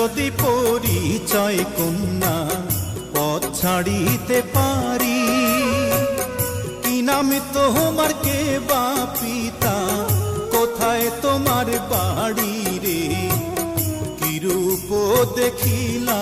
যদি পরিচয় কন্যা পথ ছাড়িতে পারি, কি নাম তোমার, কে বা পিতা, কোথায় তোমার বাড়ি রে, কি রূপ দেখিলা